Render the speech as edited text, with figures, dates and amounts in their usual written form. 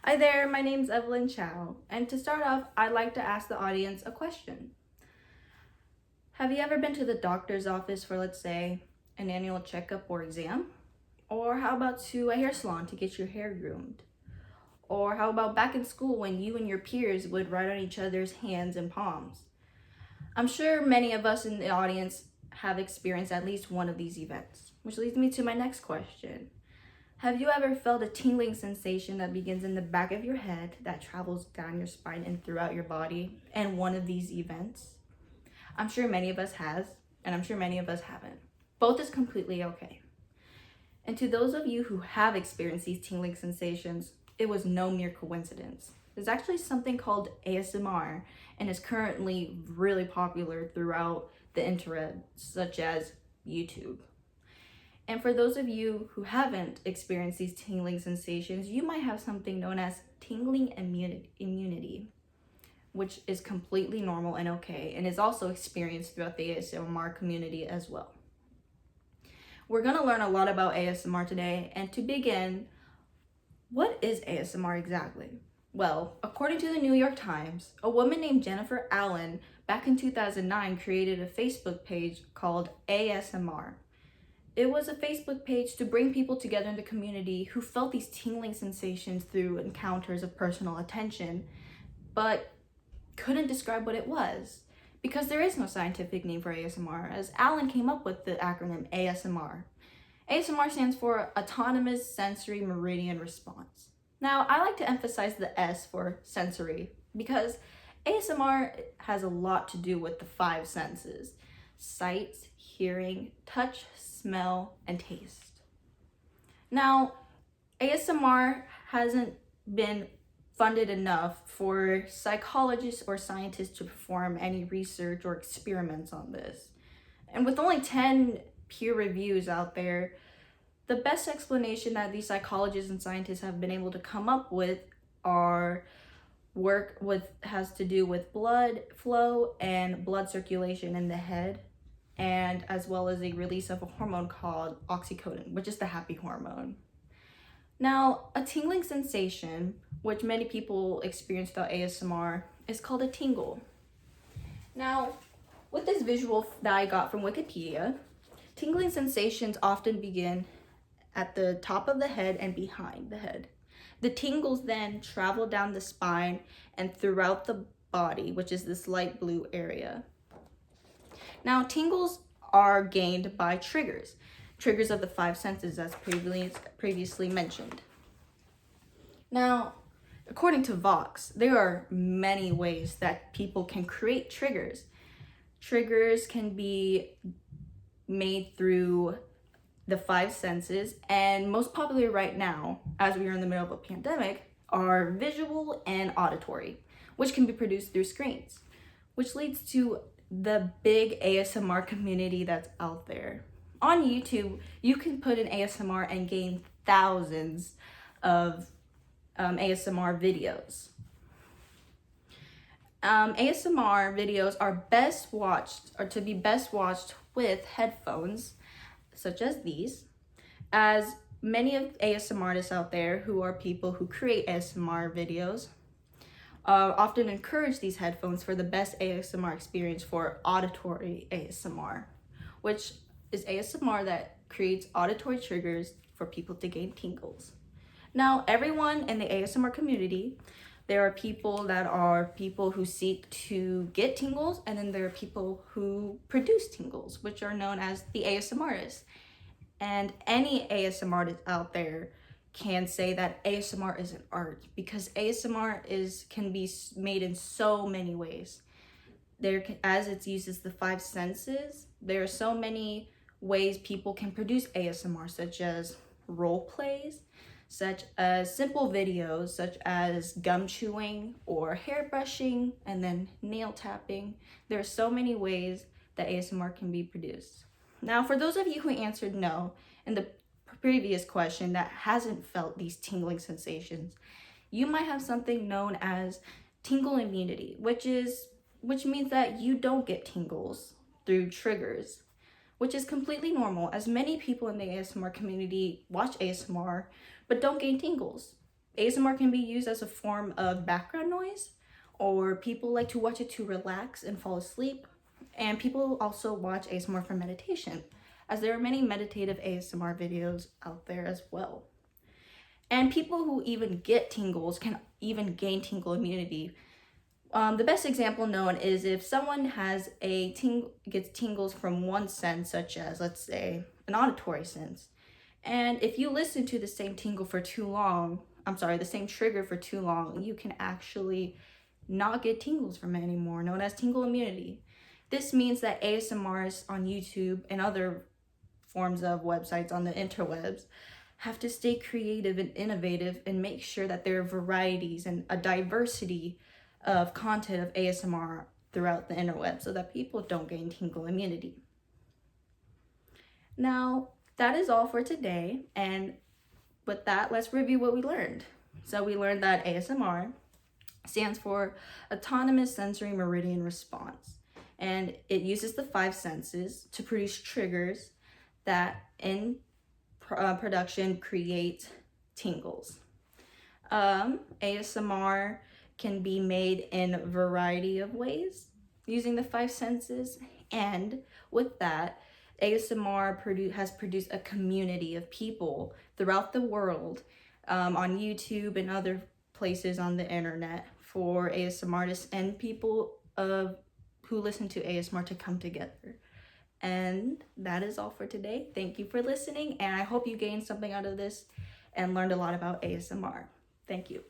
Hi there, my name's Evelyn Chow, and to start off, I'd like to ask the audience a question. Have you ever been to the doctor's office for, let's say, an annual checkup or exam? Or how about to a hair salon to get your hair groomed? Or how about back in school when you and your peers would write on each other's hands and palms? I'm sure many of us in the audience have experienced at least one of these events, which leads me to my next question. Have you ever felt a tingling sensation that begins in the back of your head that travels down your spine and throughout your body in one of these events? I'm sure many of us has, and I'm sure many of us haven't. Both is completely okay. And to those of you who have experienced these tingling sensations, it was no mere coincidence. There's actually something called ASMR and is currently really popular throughout the internet, such as YouTube. And for those of you who haven't experienced these tingling sensations, you might have something known as tingling immunity, which is completely normal and okay, and is also experienced throughout the ASMR community as well. We're going to learn a lot about ASMR today, and to begin, what is ASMR exactly? Well, according to the New York Times, a woman named Jennifer Allen back in 2009 created a Facebook page called ASMR. It was a Facebook page to bring people together in the community who felt these tingling sensations through encounters of personal attention, but couldn't describe what it was because there is no scientific name for ASMR, as Allen came up with the acronym ASMR. ASMR stands for Autonomous Sensory Meridian Response. Now, I like to emphasize the S for sensory because ASMR has a lot to do with the five senses: sight, hearing, touch, smell, and taste. Now, ASMR hasn't been funded enough for psychologists or scientists to perform any research or experiments on this. And with only 10 peer reviews out there, the best explanation that these psychologists and scientists have been able to come up with has to do with blood flow and blood circulation in the head, and as well as a release of a hormone called oxytocin, which is the happy hormone. Now, a tingling sensation, which many people experience without ASMR, is called a tingle. Now, with this visual that I got from Wikipedia, tingling sensations often begin at the top of the head and behind the head. The tingles then travel down the spine and throughout the body, which is this light blue area. Now, tingles are gained by triggers of the five senses, as previously mentioned. Now, according to Vox, there are many ways that people can create triggers. Triggers can be made through the five senses, and most popular right now, as we are in the middle of a pandemic, are visual and auditory, which can be produced through screens, which leads to the big ASMR community that's out there. On YouTube, you can put in ASMR and gain thousands of ASMR videos. ASMR videos are to be best watched with headphones, such as these, as many of ASMR artists out there who are people who create ASMR videos often encourage these headphones for the best ASMR experience for auditory ASMR, which is ASMR that creates auditory triggers for people to gain tingles. Now, everyone in the ASMR community, there are people who seek to get tingles, and then there are people who produce tingles, which are known as the ASMR artists. And any ASMR artist out there can say that ASMR is an art, because ASMR can be made in so many ways. As it uses the five senses, there are so many ways people can produce ASMR, such as role plays, such as simple videos, such as gum chewing or hair brushing, and then nail tapping. There are so many ways that ASMR can be produced. Now, for those of you who answered no in the previous question that hasn't felt these tingling sensations, you might have something known as tingle immunity, which means that you don't get tingles through triggers, which is completely normal, as many people in the ASMR community watch ASMR but don't gain tingles. ASMR can be used as a form of background noise, or people like to watch it to relax and fall asleep. And people also watch ASMR for meditation, as there are many meditative ASMR videos out there as well. And people who even get tingles can even gain tingle immunity. The best example known is if someone has gets tingles from one sense, such as, let's say, an auditory sense. And if you listen to the same tingle for too long, the same trigger for too long, you can actually not get tingles from it anymore, known as tingle immunity. This means that ASMRs on YouTube and other forms of websites on the interwebs have to stay creative and innovative and make sure that there are varieties and a diversity of content of ASMR throughout the interweb so that people don't gain tingle immunity. Now, that is all for today, and with that, let's review what we learned. So we learned that ASMR stands for Autonomous Sensory Meridian Response, and it uses the 5 senses to produce triggers that in production create tingles. ASMR can be made in a variety of ways using the 5 senses, and with that, ASMR has produced a community of people throughout the world on YouTube and other places on the internet for ASMR artists and people who listen to ASMR to come together. And that is all for today. Thank you for listening, and I hope you gained something out of this and learned a lot about ASMR. Thank you.